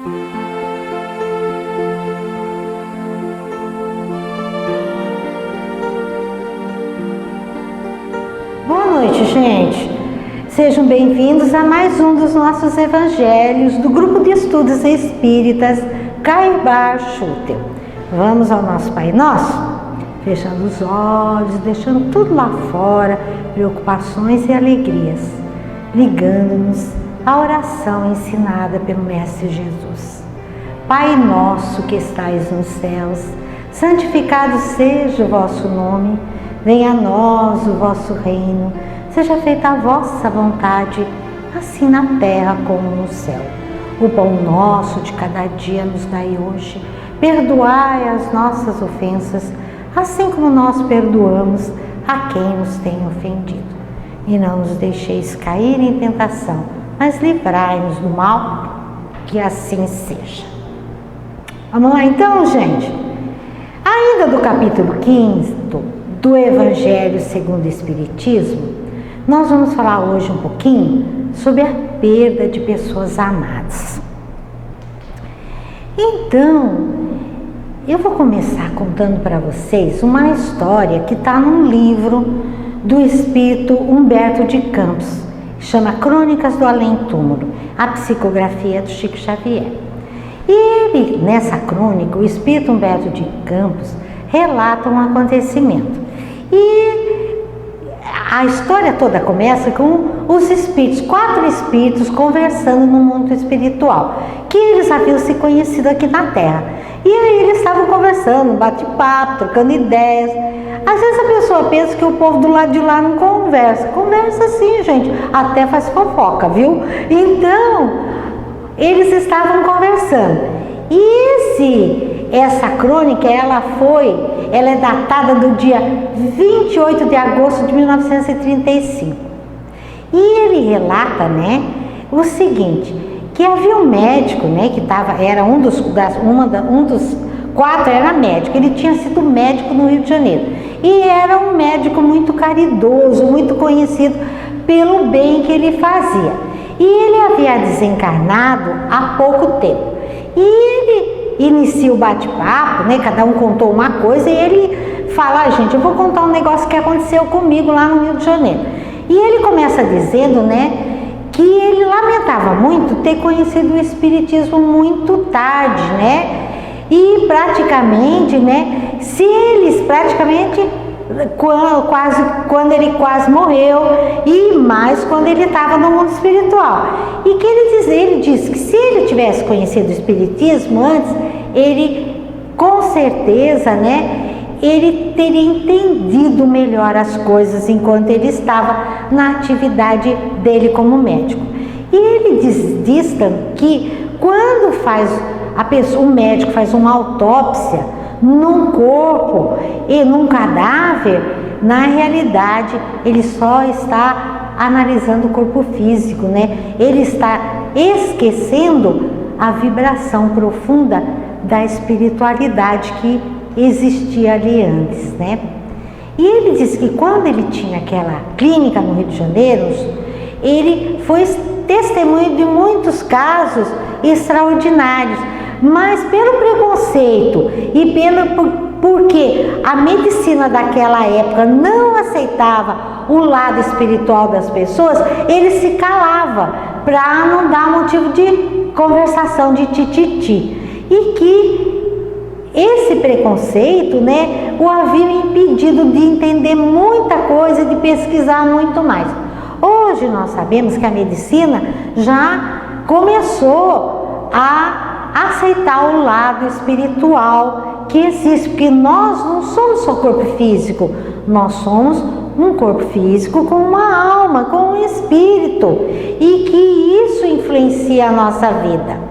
Boa noite, gente. Sejam bem-vindos a mais um dos nossos evangelhos do Grupo de Estudos Espíritas Caibar Schutel. Vamos ao nosso Pai Nosso? Fechando os olhos, deixando tudo lá fora, preocupações e alegrias, ligando-nos à oração ensinada pelo Mestre Jesus. Pai nosso que estais nos céus, santificado seja o vosso nome. Venha a nós o vosso reino, seja feita a vossa vontade, assim na terra como no céu. O pão nosso de cada dia nos dai hoje. Perdoai as nossas ofensas, assim como nós perdoamos a quem nos tem ofendido. E não nos deixeis cair em tentação, mas livrai-nos do mal, que assim seja. Vamos lá então, gente? Ainda do capítulo 15 do Evangelho segundo o Espiritismo, nós vamos falar hoje um pouquinho sobre a perda de pessoas amadas. Então, eu vou começar contando para vocês uma história que está num livro do espírito Humberto de Campos, que chama Crônicas do Além-Túmulo, a psicografia do Chico Xavier. E ele, nessa crônica, o espírito Humberto de Campos relata um acontecimento. E a história toda começa com os espíritos, 4 espíritos conversando no mundo espiritual, que eles haviam se conhecido aqui na Terra. E aí eles estavam conversando, bate-papo, trocando ideias. Às vezes a pessoa pensa que o povo do lado de lá não conversa. Conversa sim, gente, até faz fofoca, viu? Então, eles estavam conversando. E essa crônica, ela é datada do dia 28 de agosto de 1935. E ele relata, o seguinte, que havia um médico, que era um dos 4 era médico. Ele tinha sido médico no Rio de Janeiro. E era um médico muito caridoso, muito conhecido pelo bem que ele fazia. E ele havia desencarnado há pouco tempo. E ele inicia o bate-papo, cada um contou uma coisa, e ele fala: gente, eu vou contar um negócio que aconteceu comigo lá no Rio de Janeiro. E ele começa dizendo, que ele lamentava muito ter conhecido o Espiritismo muito tarde, e praticamente, quando ele quase morreu, e mais quando ele estava no mundo espiritual. E que ele diz que se ele tivesse conhecido o Espiritismo antes, ele com certeza, ele teria entendido melhor as coisas enquanto ele estava na atividade dele como médico. E ele diz que quando o médico faz uma autópsia num corpo e num cadáver, na realidade ele só está analisando o corpo físico, ele está esquecendo a vibração profunda da espiritualidade que existia ali antes, E ele diz que quando ele tinha aquela clínica no Rio de Janeiro, ele foi testemunha de muitos casos extraordinários, mas pelo preconceito e porque a medicina daquela época não aceitava o lado espiritual das pessoas, ele se calava para não dar motivo de conversação, de tititi. E que esse preconceito, o havia impedido de entender muita coisa e de pesquisar muito mais. Hoje nós sabemos que a medicina já começou a aceitar o lado espiritual que existe, porque nós não somos só corpo físico, nós somos um corpo físico com uma alma, com um espírito, e que isso influencia a nossa vida.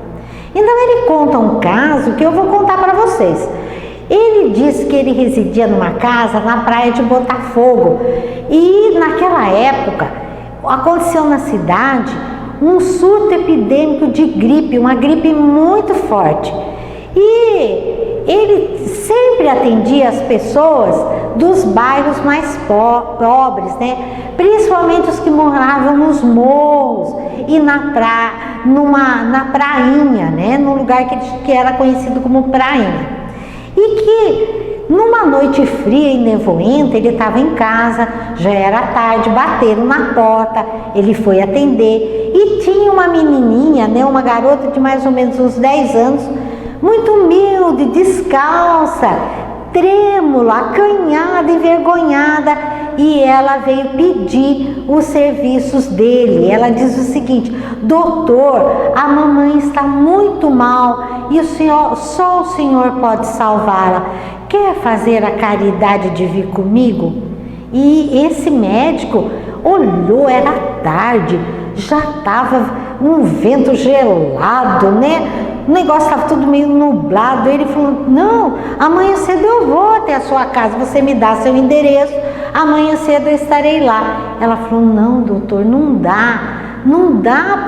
Então ele conta um caso que eu vou contar para vocês. Ele disse que ele residia numa casa na praia de Botafogo, e naquela época aconteceu na cidade um surto epidêmico de gripe, uma gripe muito forte. E ele sempre atendia as pessoas dos bairros mais pobres, principalmente os que moravam nos morros e na prainha, né? Num lugar que era conhecido como prainha. E que numa noite fria e nevoenta, ele estava em casa, já era tarde, bateram na porta, ele foi atender e tinha uma menininha, né? Uma garota de mais ou menos uns 10 anos, muito humilde, descalça, trêmula, acanhada, envergonhada, e ela veio pedir os serviços dele. Ela diz o seguinte: doutor, a mamãe está muito mal e só o senhor pode salvá-la. Quer fazer a caridade de vir comigo? E esse médico olhou, era tarde, já estava um vento gelado, né? O negócio estava tudo meio nublado. Ele falou: não, amanhã cedo eu vou até a sua casa, você me dá seu endereço, amanhã cedo eu estarei lá. Ela falou: não, doutor, não dá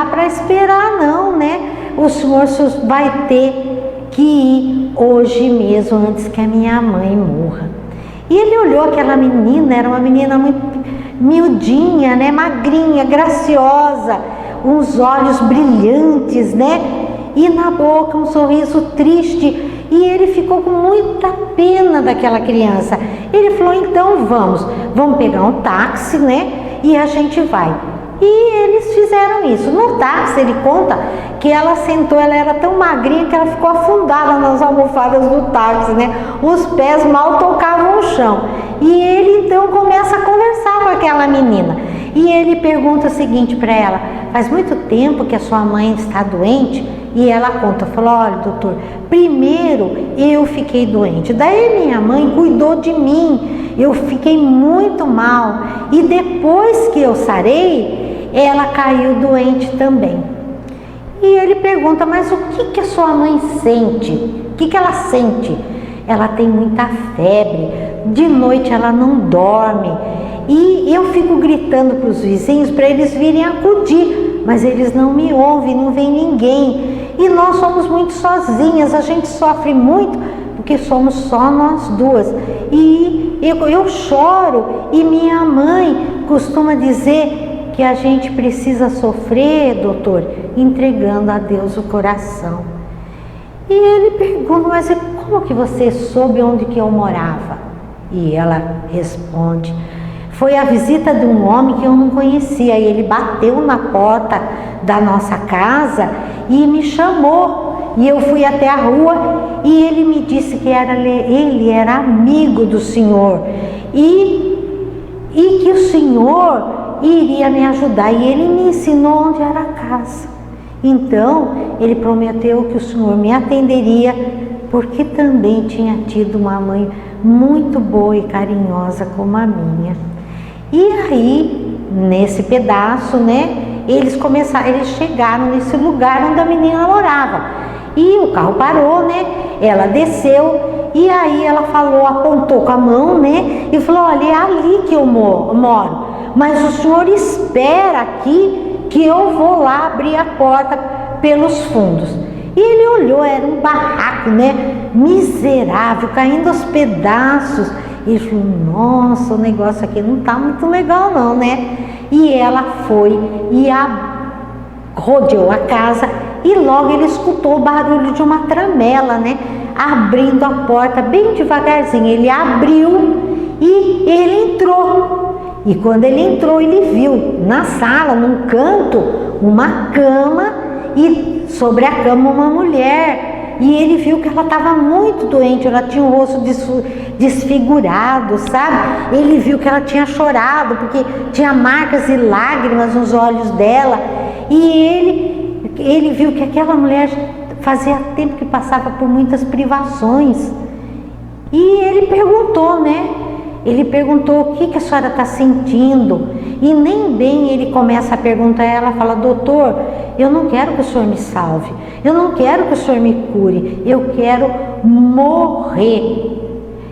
para esperar não, né? O senhor vai ter que ir hoje mesmo, antes que a minha mãe morra. E ele olhou aquela menina, era uma menina muito miudinha, né? Magrinha, graciosa, uns olhos brilhantes, né? E na boca um sorriso triste. E ele ficou com muita pena daquela criança. Ele falou: então vamos pegar um táxi, né? E a gente vai. E eles fizeram isso. No táxi, ele conta que ela sentou, ela era tão magrinha que ela ficou afundada nas almofadas do táxi, né? Os pés mal tocavam o chão. E ele então começa a conversar com aquela menina. E ele pergunta o seguinte para ela: faz muito tempo que a sua mãe está doente? E ela conta, falou: olha, doutor, primeiro eu fiquei doente, daí minha mãe cuidou de mim, eu fiquei muito mal, e depois que eu sarei, ela caiu doente também. E ele pergunta: mas o que a sua mãe sente? O que ela sente? Ela tem muita febre, de noite ela não dorme, e eu fico gritando para os vizinhos para eles virem acudir, mas eles não me ouvem, não vem ninguém. E nós somos muito sozinhas, a gente sofre muito porque somos só nós duas. E eu choro, e minha mãe costuma dizer que a gente precisa sofrer, doutor, entregando a Deus o coração. E ele pergunta: mas como que você soube onde que eu morava? E ela responde: foi a visita de um homem que eu não conhecia, e ele bateu na porta da nossa casa e me chamou, e eu fui até a rua, e ele me disse que ele era amigo do senhor, e que o senhor iria me ajudar, e ele me ensinou onde era a casa. Então ele prometeu que o senhor me atenderia, porque também tinha tido uma mãe muito boa e carinhosa como a minha. E aí, nesse pedaço, né, eles chegaram nesse lugar onde a menina morava. E o carro parou, né? Ela desceu, e aí ela falou, apontou com a mão, né? E falou: olha, é ali que eu moro, mas o senhor espera aqui que eu vou lá abrir a porta pelos fundos. E ele olhou, era um barraco, né? Miserável, caindo aos pedaços. E falou: nossa, o negócio aqui não tá muito legal não, né? E ela foi e rodeou a casa, e logo ele escutou o barulho de uma tramela, né? Abrindo a porta bem devagarzinho. Ele abriu e ele entrou. E quando ele entrou, ele viu na sala, num canto, uma cama, e sobre a cama uma mulher. E ele viu que ela estava muito doente, ela tinha o rosto desfigurado, sabe? Ele viu que ela tinha chorado, porque tinha marcas e lágrimas nos olhos dela. E ele viu que aquela mulher fazia tempo que passava por muitas privações. E ele perguntou, né? Ele perguntou: o que a senhora está sentindo? E nem bem ele começa a perguntar, ela fala: doutor, eu não quero que o senhor me salve, eu não quero que o senhor me cure, eu quero morrer.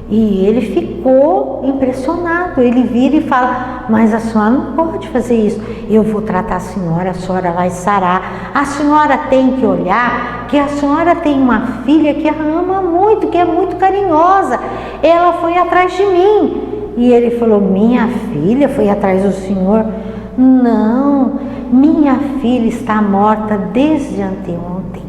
E ele ficou impressionado. Ele vira e fala: mas a senhora não pode fazer isso, eu vou tratar a senhora vai sarar. A senhora tem que olhar que a senhora tem uma filha que a ama muito, que é muito carinhosa, ela foi atrás de mim. E ele falou: minha filha foi atrás do senhor? Não, minha filha está morta desde anteontem.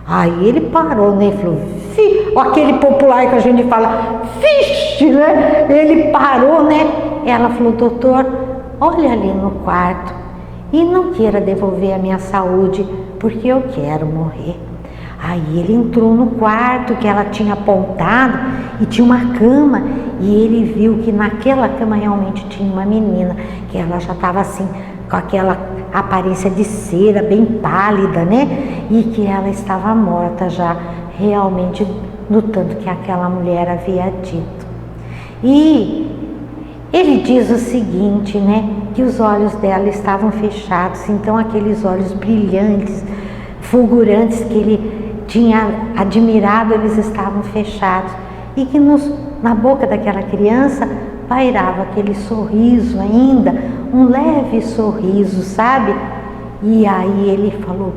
Aí ele parou, né? Ele falou, aquele popular que a gente fala, vixe, né? Ele parou, né? Ela falou, doutor, olha ali no quarto e não queira devolver a minha saúde, porque eu quero morrer. Aí ele entrou no quarto que ela tinha apontado e tinha uma cama, e ele viu que naquela cama realmente tinha uma menina, que ela já estava assim, com aquela aparência de cera, bem pálida, né? E que ela estava morta já, realmente, no tanto que aquela mulher havia dito. E ele diz o seguinte, né? Que os olhos dela estavam fechados, então aqueles olhos brilhantes, fulgurantes que ele tinha admirado, eles estavam fechados, e que na boca daquela criança pairava aquele sorriso ainda, um leve sorriso, sabe? E aí ele falou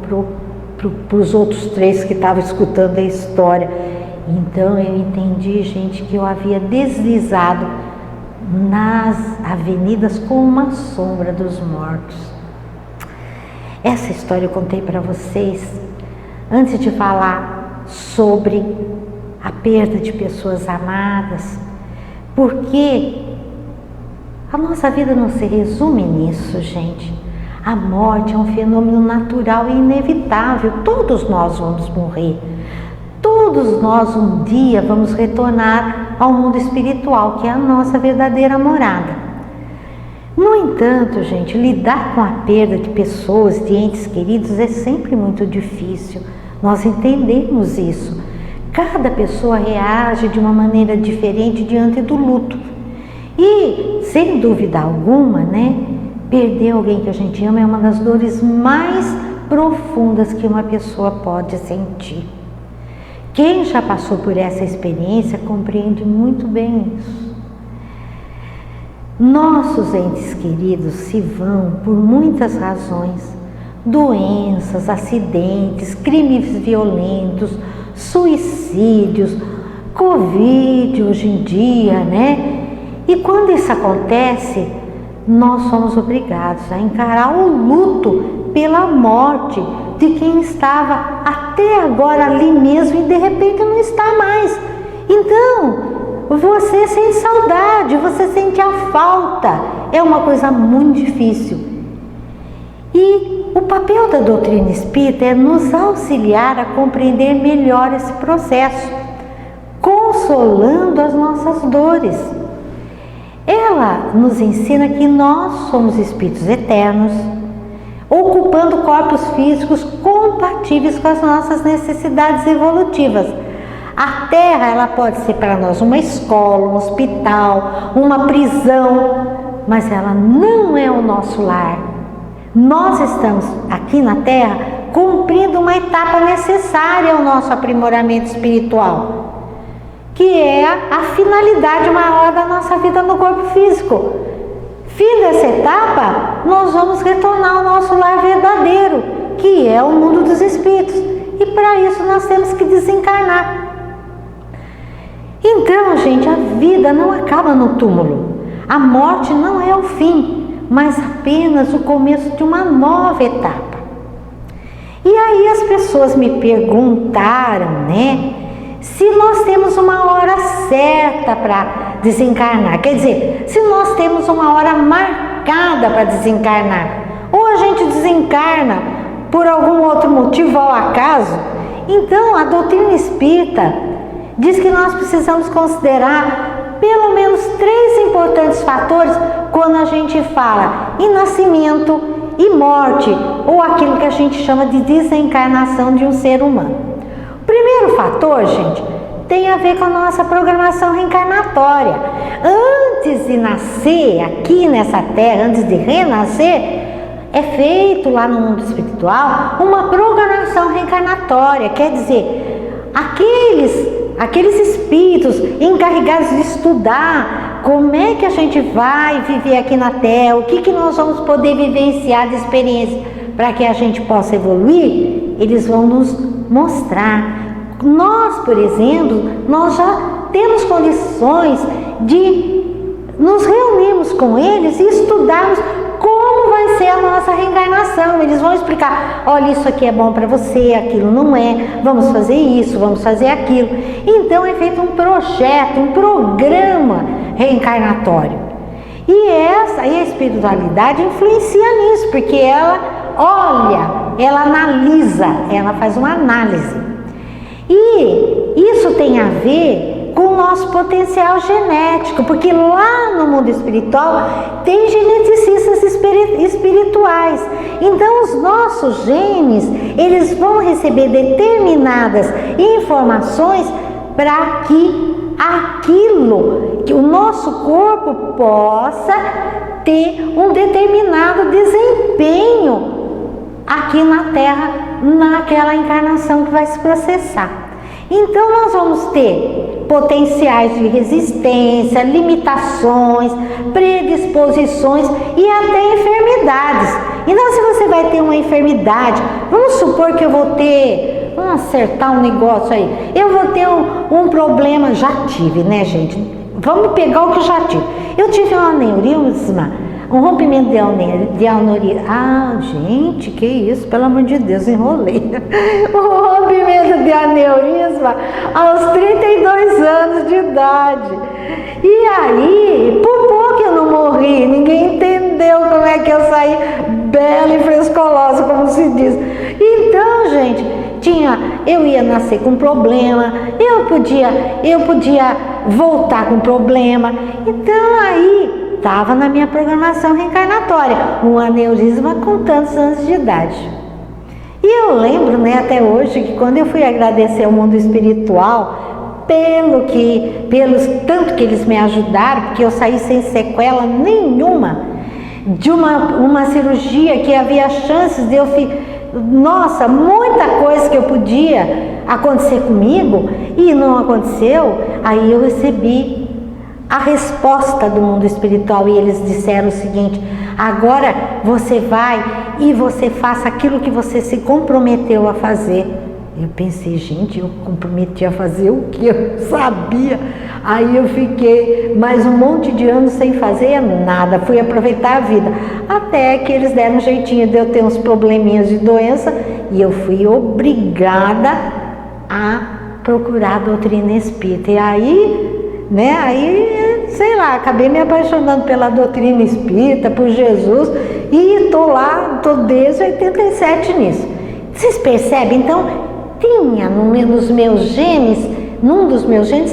para os outros 3 que estavam escutando a história. Então eu entendi, gente, que eu havia deslizado nas avenidas com uma sombra dos mortos. Essa história eu contei para vocês antes de falar sobre a perda de pessoas amadas, porque a nossa vida não se resume nisso, gente. A morte é um fenômeno natural e inevitável. Todos nós vamos morrer. Todos nós um dia vamos retornar ao mundo espiritual, que é a nossa verdadeira morada. No entanto, gente, lidar com a perda de pessoas, de entes queridos, é sempre muito difícil. Nós entendemos isso. Cada pessoa reage de uma maneira diferente diante do luto. E, sem dúvida alguma, né, perder alguém que a gente ama é uma das dores mais profundas que uma pessoa pode sentir. Quem já passou por essa experiência compreende muito bem isso. Nossos entes queridos se vão por muitas razões: doenças, acidentes, crimes violentos, suicídios, Covid hoje em dia, né? E quando isso acontece, nós somos obrigados a encarar o luto pela morte de quem estava até agora ali mesmo e de repente não está mais. Então, você sente saudade, você sente a falta. É uma coisa muito difícil. E o papel da doutrina espírita é nos auxiliar a compreender melhor esse processo, consolando as nossas dores. Ela nos ensina que nós somos espíritos eternos, ocupando corpos físicos compatíveis com as nossas necessidades evolutivas. A Terra, ela pode ser para nós uma escola, um hospital, uma prisão, mas ela não é o nosso lar. Nós estamos aqui na Terra cumprindo uma etapa necessária ao nosso aprimoramento espiritual, que é a finalidade maior da nossa vida no corpo físico. Fim dessa etapa, nós vamos retornar ao nosso lar verdadeiro, que é o mundo dos espíritos. E para isso nós temos que desencarnar. Então, gente, a vida não acaba no túmulo. A morte não é o fim, mas apenas o começo de uma nova etapa. E aí as pessoas me perguntaram, né, se nós temos uma hora certa para desencarnar. Quer dizer, se nós temos uma hora marcada para desencarnar, ou a gente desencarna por algum outro motivo ao acaso. Então, a doutrina espírita diz que nós precisamos considerar pelo menos 3 importantes fatores quando a gente fala em nascimento e morte, ou aquilo que a gente chama de desencarnação de um ser humano. O primeiro fator, gente, tem a ver com a nossa programação reencarnatória. Antes de nascer aqui nessa terra, antes de renascer, é feito lá no mundo espiritual uma programação reencarnatória. Quer dizer, aqueles espíritos encarregados de estudar como é que a gente vai viver aqui na Terra, o que nós vamos poder vivenciar de experiência para que a gente possa evoluir, eles vão nos mostrar. Nós, por exemplo, nós já temos condições de nos reunirmos com eles e estudarmos como vai ser a nossa reencarnação. Eles vão explicar, olha, isso aqui é bom para você, aquilo não é, vamos fazer isso, vamos fazer aquilo. Então é feito um projeto, um programa reencarnatório. E a espiritualidade influencia nisso, porque ela olha, ela analisa, ela faz uma análise. E isso tem a ver com o nosso potencial genético, porque lá no mundo espiritual tem geneticistas espirituais. Então os nossos genes, eles vão receber determinadas informações para que que o nosso corpo possa ter um determinado desempenho aqui na Terra, naquela encarnação que vai se processar. Então nós vamos ter potenciais de resistência, limitações, predisposições e até enfermidades. Então se você vai ter uma enfermidade, vamos supor que eu vou ter, vamos acertar um negócio aí, eu vou ter um problema, já tive, né, gente? Vamos pegar o que eu já tive. Eu tive um aneurisma, um rompimento de aneurisma. Ah, gente, que isso, pelo amor de Deus, enrolei. Um rompimento de aneurisma aos 32 anos de idade. E aí, por pouco eu não morri, ninguém entendeu como é que eu saí bela e frescolosa, como se diz. Então, gente, eu ia nascer com problema, eu podia voltar com problema. Então aí estava na minha programação reencarnatória, um aneurisma com tantos anos de idade. E eu lembro, né, até hoje, que quando eu fui agradecer ao mundo espiritual pelos tanto que eles me ajudaram, porque eu saí sem sequela nenhuma de uma cirurgia que havia chances de eu nossa, muita coisa que eu podia acontecer comigo e não aconteceu. Aí eu recebi a resposta do mundo espiritual e eles disseram o seguinte: agora você vai e você faça aquilo que você se comprometeu a fazer. Eu pensei, gente, eu comprometi a fazer o que eu sabia. Aí eu fiquei mais um monte de anos sem fazer nada, fui aproveitar a vida. Até que eles deram um jeitinho de eu ter uns probleminhas de doença e eu fui obrigada a procurar a doutrina espírita. E aí, né, sei lá, acabei me apaixonando pela doutrina espírita, por Jesus, e tô desde 87 nisso. Vocês percebem? Então, tinha num dos meus genes,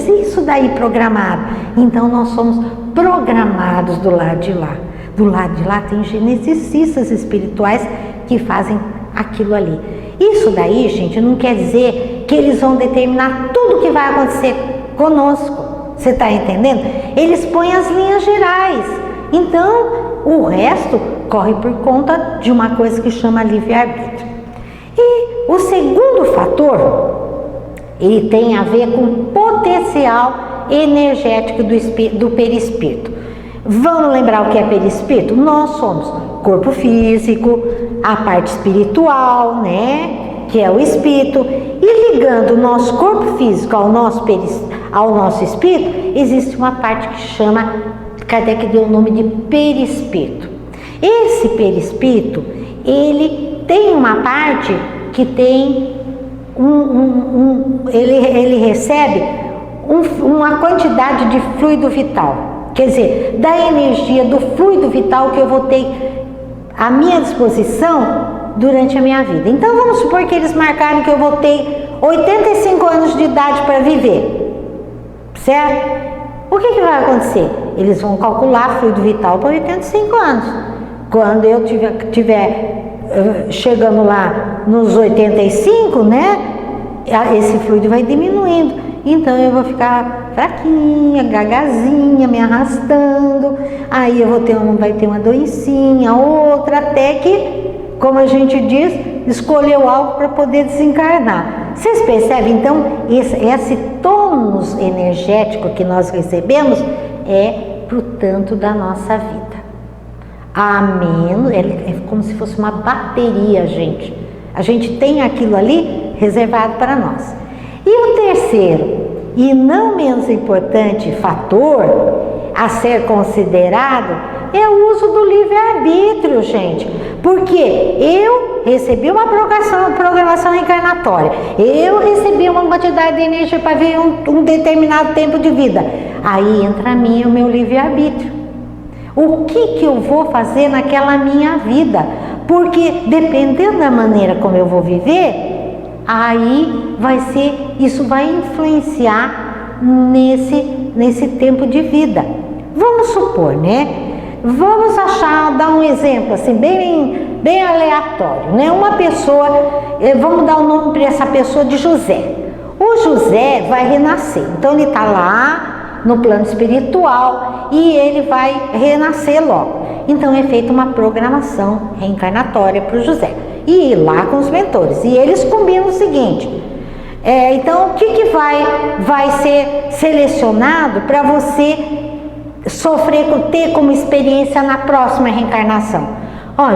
isso daí programado. Então nós somos programados do lado de lá. Do lado de lá tem geneticistas espirituais que fazem aquilo ali. Isso daí, gente, não quer dizer que eles vão determinar tudo o que vai acontecer conosco. Você está entendendo? Eles põem as linhas gerais. Então, o resto corre por conta de uma coisa que chama livre-arbítrio. E o segundo fator, ele tem a ver com o potencial energético do perispírito. Vamos lembrar o que é perispírito? Nós somos corpo físico, a parte espiritual, né? Que é o espírito. E ligando o nosso corpo físico ao nosso espírito, existe uma parte que chama, Kardec deu o nome de perispírito. Esse perispírito, ele tem uma parte que tem ele recebe uma quantidade de fluido vital, quer dizer, da energia do fluido vital que eu vou ter à minha disposição durante a minha vida. Então vamos supor que eles marcaram que eu vou ter 85 anos de idade para viver, certo? O que vai acontecer? Eles vão calcular fluido vital para 85 anos. Quando eu tiver chegando lá nos 85, né, esse fluido vai diminuindo, então eu vou ficar fraquinha, gagazinha, me arrastando, aí vai ter uma doencinha, outra, até que, como a gente diz, escolheu algo para poder desencarnar. Vocês percebem, então, esse tônus energético que nós recebemos é pro tanto da nossa vida. A menos, é como se fosse uma bateria, gente. A gente tem aquilo ali reservado para nós. E o terceiro, e não menos importante, fator a ser considerado, É o uso do livre-arbítrio, gente. Porque eu recebi uma programação reencarnatória, eu recebi uma quantidade de energia para ver um determinado tempo de vida. Aí entra a minha, o meu livre-arbítrio. O que eu vou fazer naquela minha vida? Porque dependendo da maneira como eu vou viver, aí isso vai influenciar nesse tempo de vida. Vamos supor, né? Vamos dar um exemplo assim, bem aleatório, né? Uma pessoa, vamos dar o nome para essa pessoa de José. O José vai renascer, então ele está lá no plano espiritual e ele vai renascer logo. Então é feita uma programação reencarnatória para o José. E ir lá com os mentores. E eles combinam o seguinte, então o que vai ser selecionado para você ter como experiência na próxima reencarnação?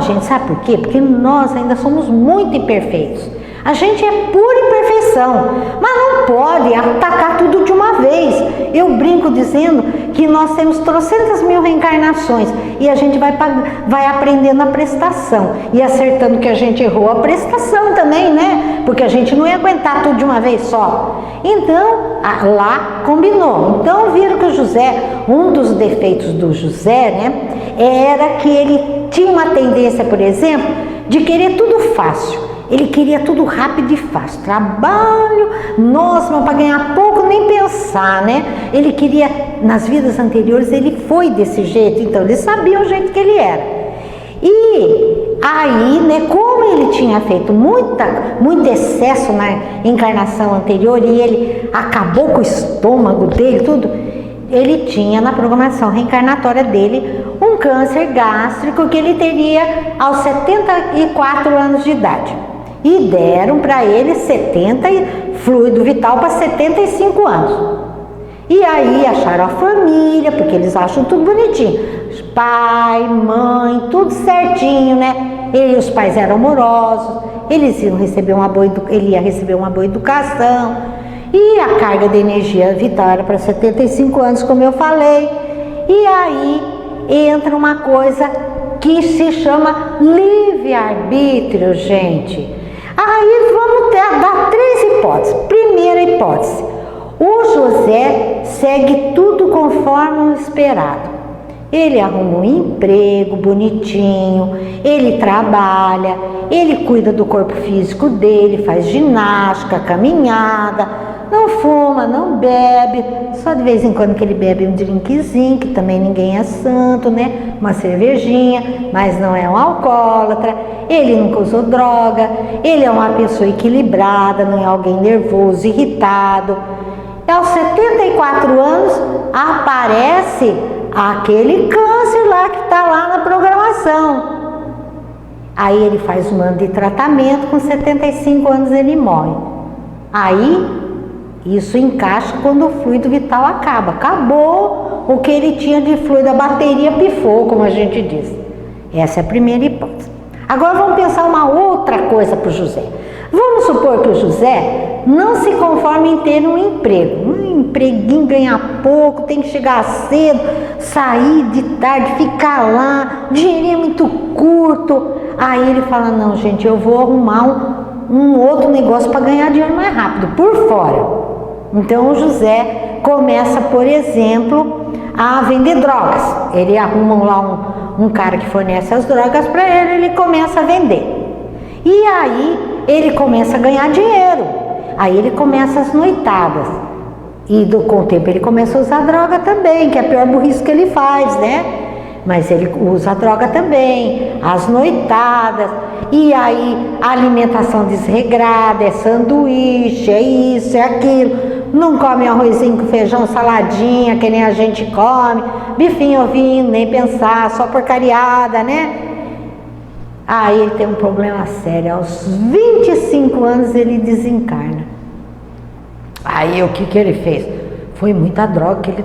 Gente, sabe por quê? Porque nós ainda somos muito imperfeitos. A gente é pura imperfeição, mas não pode atacar tudo de uma vez. Eu brinco dizendo que nós temos trocentas mil reencarnações e a gente vai aprendendo a prestação e acertando que a gente errou a prestação também, né? Porque a gente não ia aguentar tudo de uma vez só. Então, lá combinou. Então, viram que o José, um dos defeitos do José, né, era que ele tinha uma tendência, por exemplo, de querer tudo fácil. Ele queria tudo rápido e fácil, trabalho, nossa, mas para ganhar pouco nem pensar, né? Ele queria, nas vidas anteriores ele foi desse jeito, então ele sabia o jeito que ele era. E aí, né, como ele tinha feito muito excesso na encarnação anterior e ele acabou com o estômago dele, tudo, ele tinha na programação reencarnatória dele um câncer gástrico que ele teria aos 74 anos de idade. E deram para ele fluido vital para 75 anos. E aí acharam a família, porque eles acham tudo bonitinho. Pai, mãe, tudo certinho, né? Os pais eram amorosos, ele ia receber uma boa educação. E a carga de energia vital era para 75 anos, como eu falei. E aí entra uma coisa que se chama livre-arbítrio, gente. Aí vamos dar 3 hipóteses. Primeira hipótese, o José segue tudo conforme o esperado. Ele arruma um emprego bonitinho, ele trabalha, ele cuida do corpo físico dele, faz ginástica, caminhada, não fuma, não bebe, só de vez em quando que ele bebe um drinkzinho, que também ninguém é santo, né? Uma cervejinha, mas não é um alcoólatra, ele nunca usou droga, ele é uma pessoa equilibrada, não é alguém nervoso, irritado. E aos 74 anos aparece aquele câncer lá que está lá na programação. Aí ele faz um ano de tratamento, com 75 anos ele morre. Aí isso encaixa quando o fluido vital acaba. Acabou o que ele tinha de fluido, a bateria pifou, como a gente diz. Essa é a primeira hipótese. Agora vamos pensar uma outra coisa para o José. Vamos supor que o José não se conforme em ter um emprego. Um empreguinho, ganhar pouco, tem que chegar cedo, sair de tarde, ficar lá, o dinheirinho é muito curto. Aí ele fala, não, gente, eu vou arrumar um outro negócio para ganhar dinheiro mais rápido, por fora. Então o José começa, por exemplo, a vender drogas. Ele arruma lá um cara que fornece as drogas para ele, ele começa a vender. E aí ele começa a ganhar dinheiro. Aí ele começa as noitadas. E com o tempo ele começa a usar droga também, que é a pior burrice que ele faz, né? Mas ele usa droga também, as noitadas. E aí a alimentação desregrada, é sanduíche, é isso, é aquilo. Não come arrozinho com feijão, saladinha, que nem a gente come, bifinho, ovinho, nem pensar, só porcariada, né? Aí ele tem um problema sério, aos 25 anos ele desencarna. Aí o que ele fez? Foi muita droga que ele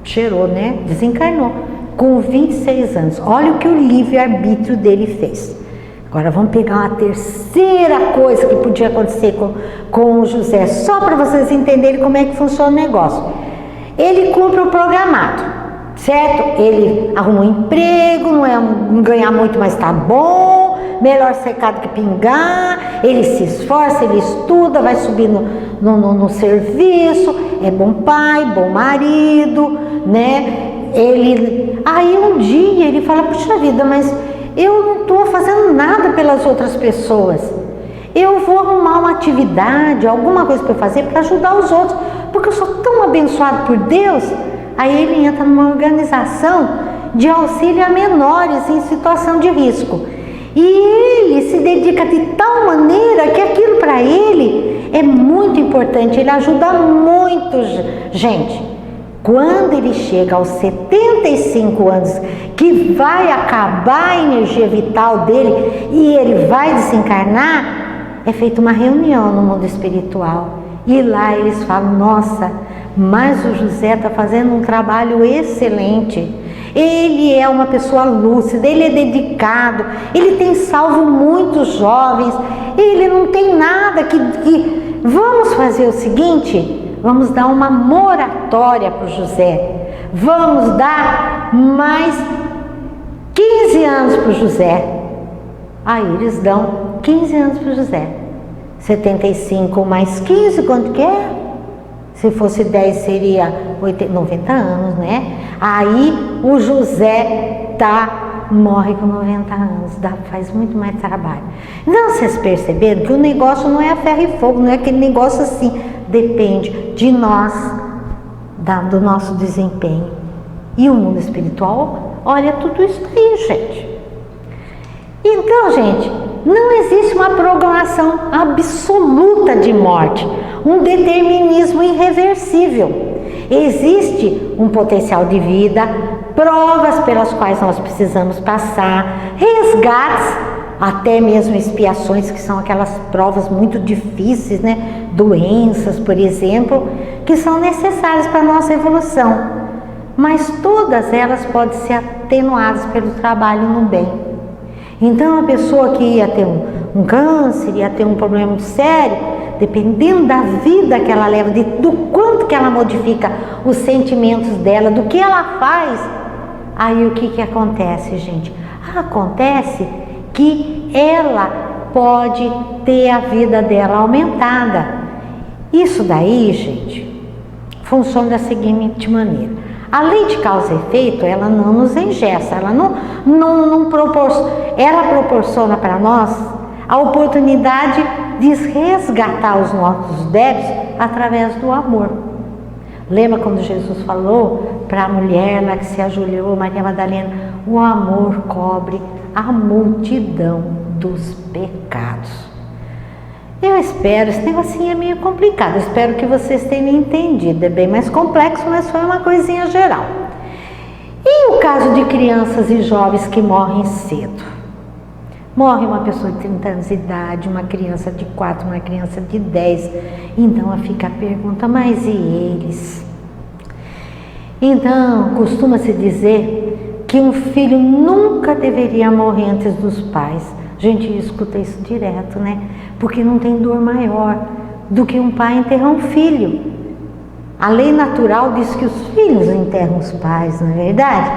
cheirou, né? Desencarnou, com 26 anos. Olha o que o livre-arbítrio dele fez. Agora vamos pegar uma terceira coisa que podia acontecer com o José, só para vocês entenderem como é que funciona o negócio. Ele cumpre o programado, certo? Ele arruma um emprego, não ganha muito, mas tá bom, melhor secar do que pingar, ele se esforça, ele estuda, vai subir no serviço, é bom pai, bom marido, né? Aí um dia ele fala, puxa vida, mas eu não estou fazendo nada pelas outras pessoas. Eu vou arrumar uma atividade, alguma coisa para fazer para ajudar os outros, porque eu sou tão abençoado por Deus. Aí ele entra numa organização de auxílio a menores em situação de risco. E ele se dedica de tal maneira que aquilo para ele é muito importante, ele ajuda muito gente. Quando ele chega aos 75 anos, que vai acabar a energia vital dele e ele vai desencarnar, é feita uma reunião no mundo espiritual. E lá eles falam, nossa, mas o José está fazendo um trabalho excelente. Ele é uma pessoa lúcida, ele é dedicado, ele tem salvo muitos jovens, ele não tem nada que... Vamos fazer o seguinte... Vamos dar uma moratória para o José. Vamos dar mais 15 anos para o José. Aí eles dão 15 anos para o José. 75 mais 15, quanto que é? Se fosse 10 seria 90 anos, né? Aí o José morre com 90 anos, faz muito mais trabalho. Então vocês perceberam que o negócio não é a ferro e fogo, não é aquele negócio assim, depende de nós, do nosso desempenho. E o mundo espiritual, olha tudo isso aí, gente. Então, gente, não existe uma programação absoluta de morte, um determinismo irreversível. Existe um potencial de vida, provas pelas quais nós precisamos passar, resgates, até mesmo expiações, que são aquelas provas muito difíceis, né? Doenças, por exemplo, que são necessárias para a nossa evolução. Mas todas elas podem ser atenuadas pelo trabalho no bem. Então, a pessoa que ia ter um câncer, ia ter um problema muito sério, dependendo da vida que ela leva, do quanto que ela modifica os sentimentos dela, do que ela faz, aí o que acontece, gente? Acontece que ela pode ter a vida dela aumentada. Isso daí, gente, funciona da seguinte maneira. A lei de causa e efeito, ela não nos engessa, ela não proporciona, ela proporciona para nós a oportunidade de resgatar os nossos débitos através do amor. Lembra quando Jesus falou para a mulher lá que se ajoelhou, Maria Madalena, o amor cobre a multidão dos pecados. Eu espero, esse negocinho é meio complicado, espero que vocês tenham entendido, é bem mais complexo, mas foi uma coisinha geral. E o caso de crianças e jovens que morrem cedo? Morre uma pessoa de 30 anos de idade, uma criança de 4, uma criança de 10, então fica a pergunta, mas e eles? Então, costuma-se dizer que um filho nunca deveria morrer antes dos pais. A gente escuta isso direto, né? Porque não tem dor maior do que um pai enterrar um filho. A lei natural diz que os filhos enterram os pais, não é verdade?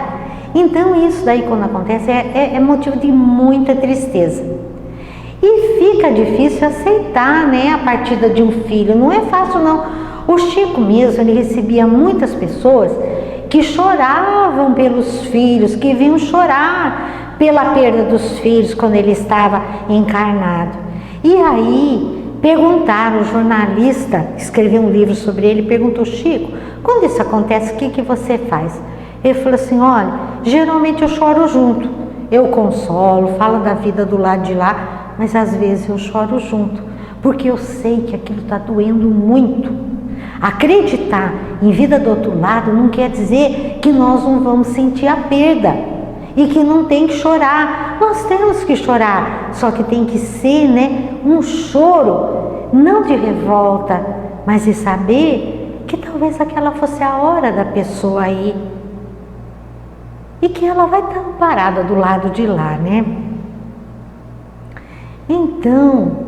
Então isso daí quando acontece é motivo de muita tristeza. E fica difícil aceitar, né, a partida de um filho, não é fácil não. O Chico mesmo, ele recebia muitas pessoas que choravam pelos filhos, que vinham chorar pela perda dos filhos quando ele estava encarnado. E aí perguntaram, o jornalista escreveu um livro sobre ele, perguntou, Chico, quando isso acontece, o que você faz? Ele falou assim, olha, geralmente eu choro junto, eu consolo, falo da vida do lado de lá, mas às vezes eu choro junto, porque eu sei que aquilo está doendo muito. Acreditar em vida do outro lado não quer dizer que nós não vamos sentir a perda e que não tem que chorar. Nós temos que chorar, só que tem que ser, né, um choro, não de revolta, mas de saber que talvez aquela fosse a hora da pessoa aí e que ela vai estar parada do lado de lá, né? Então,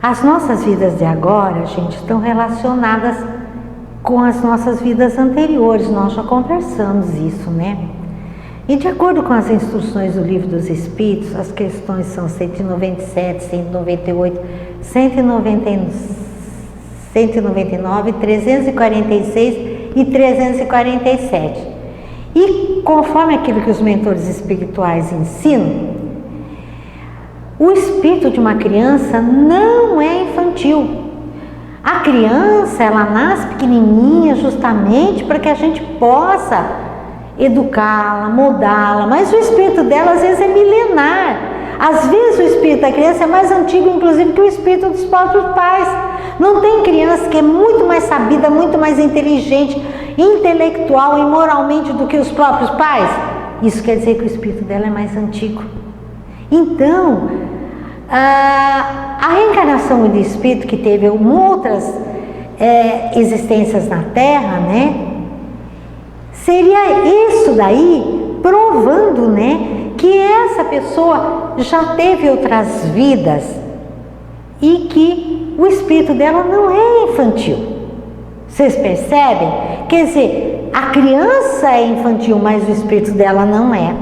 as nossas vidas de agora, gente, estão relacionadas com as nossas vidas anteriores. Nós já conversamos isso, né? E de acordo com as instruções do Livro dos Espíritos, as questões são 197, 198, 199, 346 e 347. E conforme aquilo que os mentores espirituais ensinam, o espírito de uma criança não é infantil. A criança, ela nasce pequenininha justamente para que a gente possa educá-la, moldá-la, mas o espírito dela às vezes é milenar. Às vezes o espírito da criança é mais antigo, inclusive, que o espírito dos próprios pais. Não tem criança que é muito mais sabida, muito mais inteligente, intelectual e moralmente do que os próprios pais? Isso quer dizer que o espírito dela é mais antigo. Então, a reencarnação do espírito que teve outras existências na Terra, né? Seria isso daí provando, né, que essa pessoa já teve outras vidas e que o espírito dela não é infantil. Vocês percebem? Quer dizer, a criança é infantil, mas o espírito dela não é.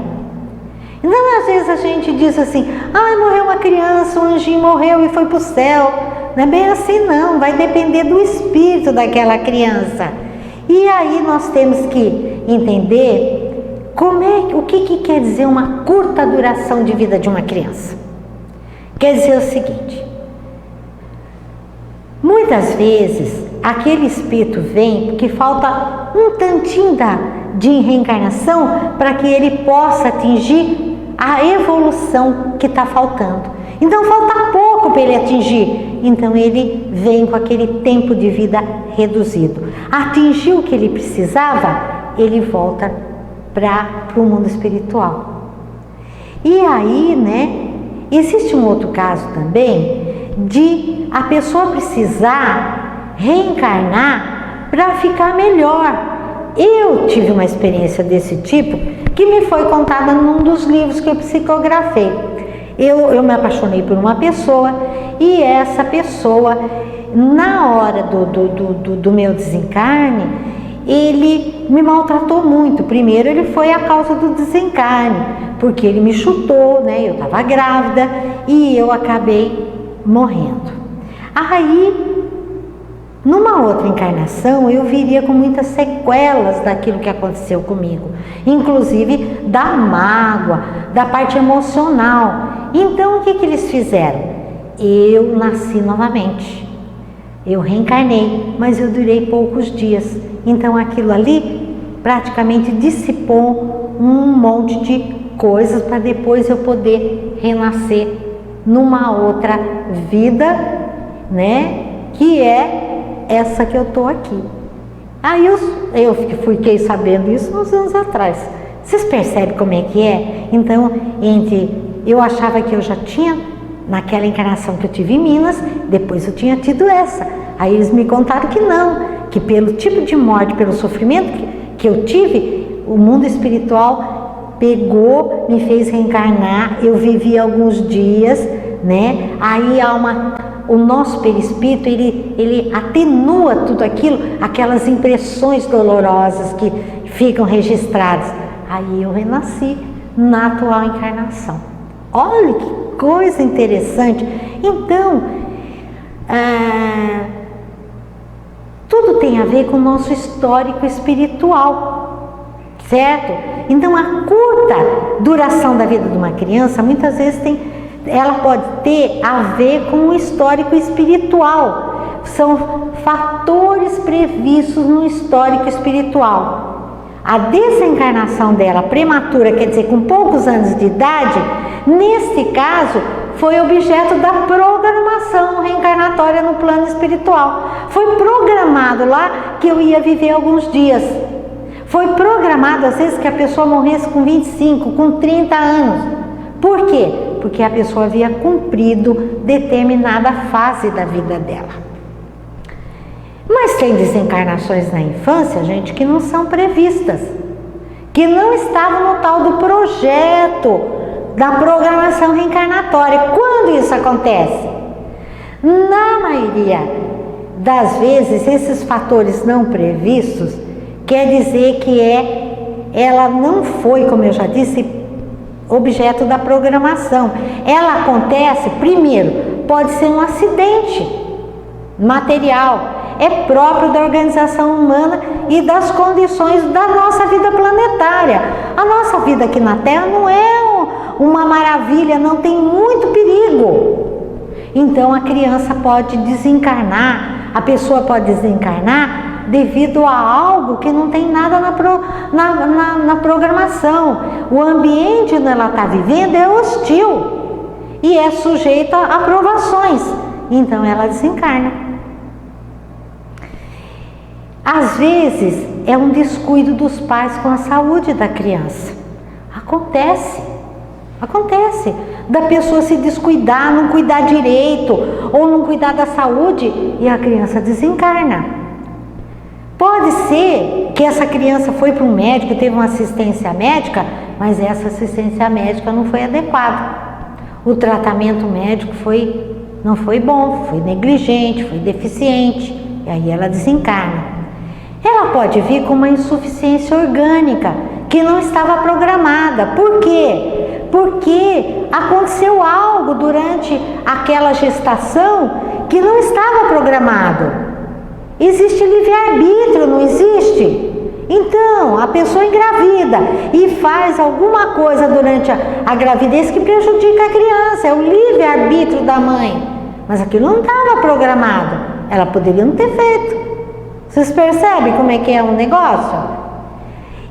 Então, às vezes a gente diz assim: ah, morreu uma criança, um anjinho morreu e foi para o céu. Não é bem assim, não. Vai depender do espírito daquela criança. E aí nós temos que entender o que quer dizer uma curta duração de vida de uma criança. Quer dizer o seguinte: muitas vezes aquele espírito vem porque falta um tantinho de reencarnação para que ele possa atingir a evolução que está faltando. Então falta pouco para ele atingir. Então ele vem com aquele tempo de vida reduzido. Atingiu o que ele precisava, ele volta para o mundo espiritual. E aí, né, existe um outro caso também de a pessoa precisar reencarnar para ficar melhor. Eu tive uma experiência desse tipo que me foi contada num dos livros que eu psicografei. Eu me apaixonei por uma pessoa e essa pessoa, na hora do meu desencarne, ele me maltratou muito. Primeiro ele foi a causa do desencarne, porque ele me chutou, né? Eu estava grávida e eu acabei morrendo. Aí, numa outra encarnação, eu viria com muitas sequelas daquilo que aconteceu comigo, inclusive da mágoa, da parte emocional. Então, o que eles fizeram? Eu nasci novamente. Eu reencarnei, mas eu durei poucos dias. Então, aquilo ali praticamente dissipou um monte de coisas para depois eu poder renascer numa outra vida, né? Que é essa que eu tô aqui. Aí eu fiquei sabendo isso uns anos atrás. Vocês percebem como é que é? Então, eu achava que eu já tinha, naquela encarnação que eu tive em Minas, depois eu tinha tido essa. Aí eles me contaram que não, que pelo tipo de morte, pelo sofrimento que eu tive, o mundo espiritual pegou, me fez reencarnar, eu vivi alguns dias, né? Aí o nosso perispírito, ele atenua tudo aquilo, aquelas impressões dolorosas que ficam registradas. Aí eu renasci na atual encarnação. Olha que coisa interessante. Então, tudo tem a ver com o nosso histórico espiritual, certo? Então, a curta duração da vida de uma criança, muitas vezes ela pode ter a ver com o histórico espiritual. São fatores previstos no histórico espiritual. A desencarnação dela prematura, quer dizer, com poucos anos de idade, neste caso, foi objeto da programação reencarnatória no plano espiritual. Foi programado lá que eu ia viver alguns dias. Foi programado, às vezes, que a pessoa morresse com 25, com 30 anos. Por quê? Porque a pessoa havia cumprido determinada fase da vida dela. Mas tem desencarnações na infância, gente, que não são previstas, que não estavam no tal do projeto da programação reencarnatória. Quando isso acontece? Na maioria das vezes, esses fatores não previstos, quer dizer que ela não foi, como eu já disse, objeto da programação. Ela acontece, primeiro, pode ser um acidente material, é próprio da organização humana e das condições da nossa vida planetária. A nossa vida aqui na Terra não é uma maravilha, não, tem muito perigo. Então a criança pode desencarnar, a pessoa pode desencarnar devido a algo que não tem nada na programação. O ambiente onde ela está vivendo é hostil e é sujeito a provações, então ela desencarna. Às vezes é um descuido dos pais com a saúde da criança. Acontece, da pessoa se descuidar, não cuidar direito, ou não cuidar da saúde e a criança desencarna. Pode ser que essa criança foi para um médico e teve uma assistência médica, mas essa assistência médica não foi adequada. O tratamento médico não foi bom, foi negligente, foi deficiente, e aí ela desencarna. Ela pode vir com uma insuficiência orgânica que não estava programada. Por quê? Porque aconteceu algo durante aquela gestação que não estava programado. Existe livre-arbítrio, não existe? Então, a pessoa engravida e faz alguma coisa durante a gravidez que prejudica a criança, é o livre-arbítrio da mãe. Mas aquilo não estava programado, ela poderia não ter feito. Vocês percebem como é que é um negócio?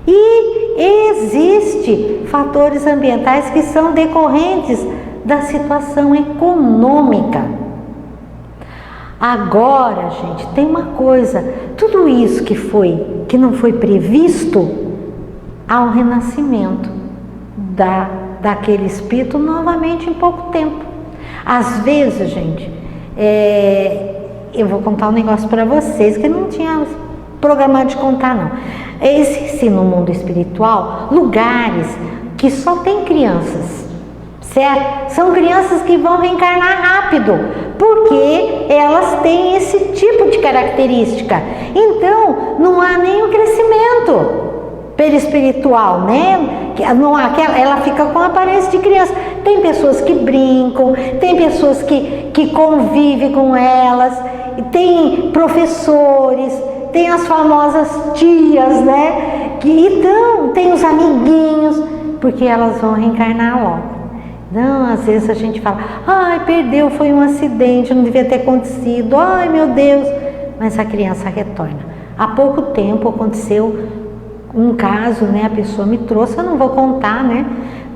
E existe fatores ambientais que são decorrentes da situação econômica. Agora, gente, tem uma coisa, tudo isso que não foi previsto, há um renascimento daquele espírito novamente em pouco tempo. Às vezes, gente, eu vou contar um negócio para vocês que eu não tinha programado de contar, não. Existem no mundo espiritual lugares que só tem crianças, certo? São crianças que vão reencarnar rápido, porque elas têm esse tipo de característica. Então, não há nenhum crescimento perispiritual, né? Ela fica com a aparência de criança. Tem pessoas que brincam, tem pessoas que convivem com elas, tem professores, tem as famosas tias, né? Então, tem os amiguinhos, porque elas vão reencarnar logo. Não, às vezes a gente fala, ai, perdeu, foi um acidente, não devia ter acontecido, ai meu Deus, mas a criança retorna. Há pouco tempo aconteceu um caso, né, a pessoa me trouxe, eu não vou contar, né,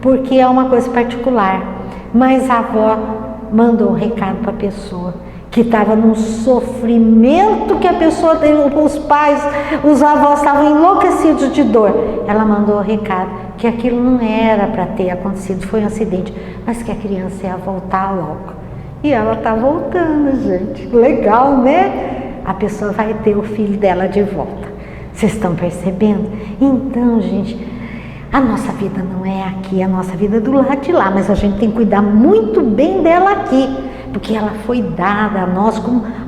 porque é uma coisa particular, mas a avó mandou um recado para a pessoa, que estava num sofrimento que a pessoa, os pais, os avós estavam enlouquecidos de dor. Ela mandou o recado que aquilo não era para ter acontecido, foi um acidente, mas que a criança ia voltar logo. E ela está voltando, gente. Legal, né? A pessoa vai ter o filho dela de volta. Vocês estão percebendo? Então, gente, a nossa vida não é aqui, a nossa vida é do lado de lá, mas a gente tem que cuidar muito bem dela aqui, porque ela foi dada a nós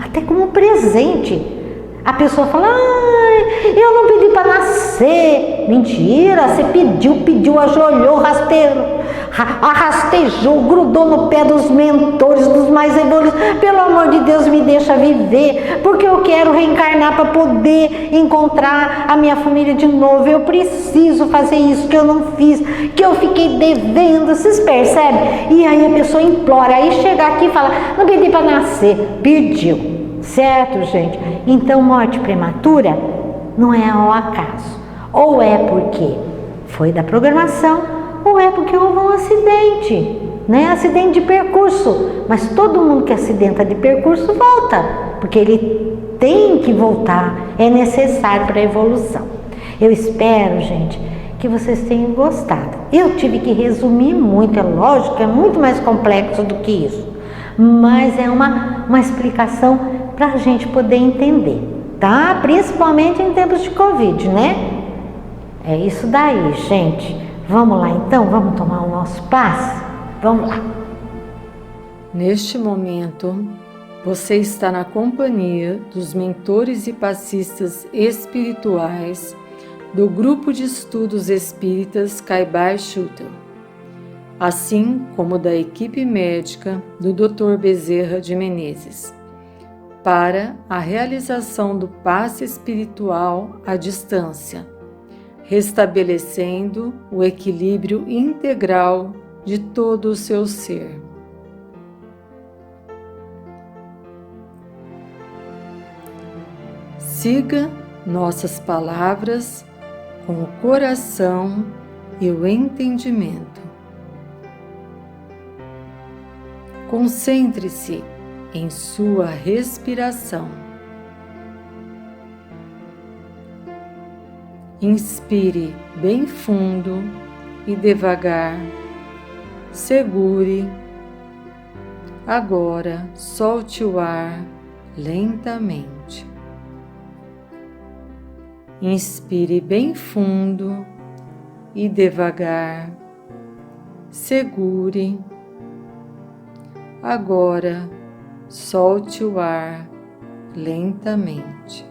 até como presente. A pessoa fala, ai, eu não pedi para nascer. Mentira, você pediu, ajoelhou, arrastejou, grudou no pé dos mentores, dos mais evoluídos. Pelo amor de Deus, me deixa viver, porque eu quero reencarnar para poder encontrar a minha família de novo. Eu preciso fazer isso que eu não fiz, que eu fiquei devendo. Vocês percebem? E aí a pessoa implora, aí chega aqui e fala, não pedi para nascer, pediu. Certo, gente? Então, morte prematura não é ao acaso. Ou é porque foi da programação, ou é porque houve um acidente, né? Acidente de percurso. Mas todo mundo que acidenta de percurso volta, porque ele tem que voltar, é necessário para a evolução. Eu espero, gente, que vocês tenham gostado. Eu tive que resumir muito, é lógico, é muito mais complexo do que isso. Mas é uma explicação para a gente poder entender, tá? Principalmente em tempos de Covid, né? É isso daí, gente. Vamos lá então? Vamos tomar o nosso passe? Vamos lá. Neste momento, Você está na companhia dos mentores e passistas espirituais do Grupo de Estudos Espíritas Caibai-Schutel, assim como da equipe médica do Dr. Bezerra de Menezes, para a realização do passe espiritual à distância, restabelecendo o equilíbrio integral de todo o seu ser. Siga nossas palavras com o coração e o entendimento. Concentre-se em sua respiração. Inspire bem fundo e devagar. Segure. Agora, solte o ar lentamente. Inspire bem fundo e devagar. Segure. Agora, solte o ar lentamente.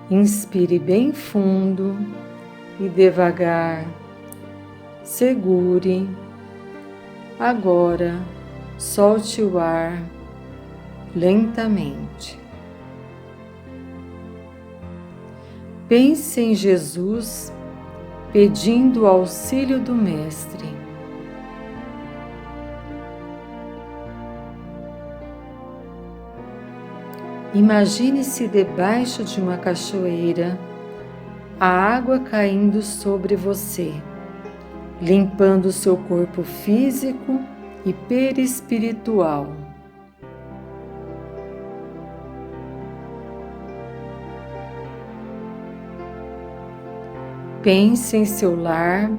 Inspire bem fundo e devagar. Segure. Agora, solte o ar lentamente. Pense em Jesus pedindo o auxílio do Mestre. Imagine-se debaixo de uma cachoeira, a água caindo sobre você, limpando seu corpo físico e perispiritual. Pense em seu lar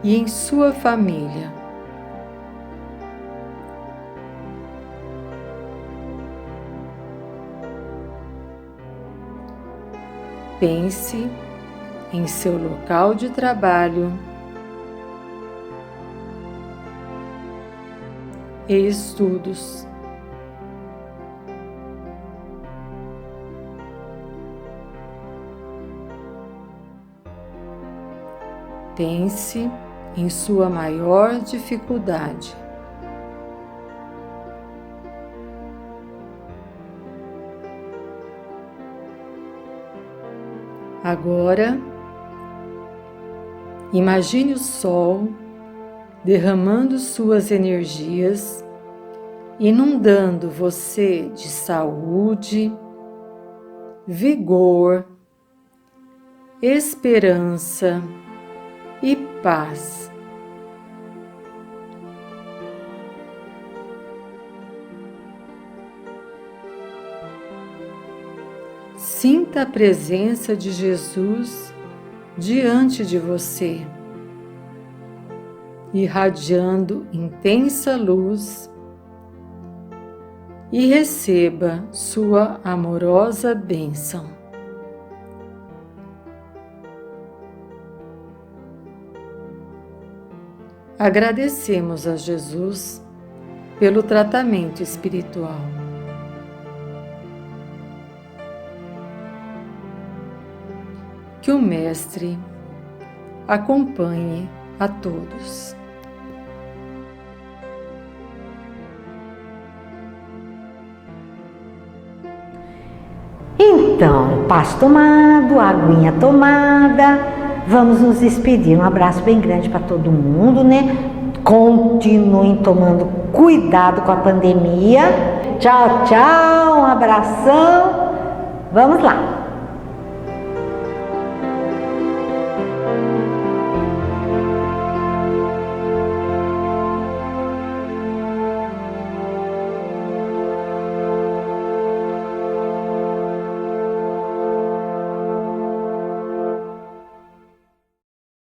e em sua família. Pense em seu local de trabalho e estudos. Pense em sua maior dificuldade. Agora, imagine o sol derramando suas energias, inundando você de saúde, vigor, esperança e paz. Sinta a presença de Jesus diante de você, irradiando intensa luz, e receba sua amorosa bênção. Agradecemos a Jesus pelo tratamento espiritual. Que o Mestre acompanhe a todos. Então, passo tomado, aguinha tomada, vamos nos despedir. Um abraço bem grande para todo mundo, né? Continuem tomando cuidado com a pandemia. Tchau, tchau, um abração. Vamos lá.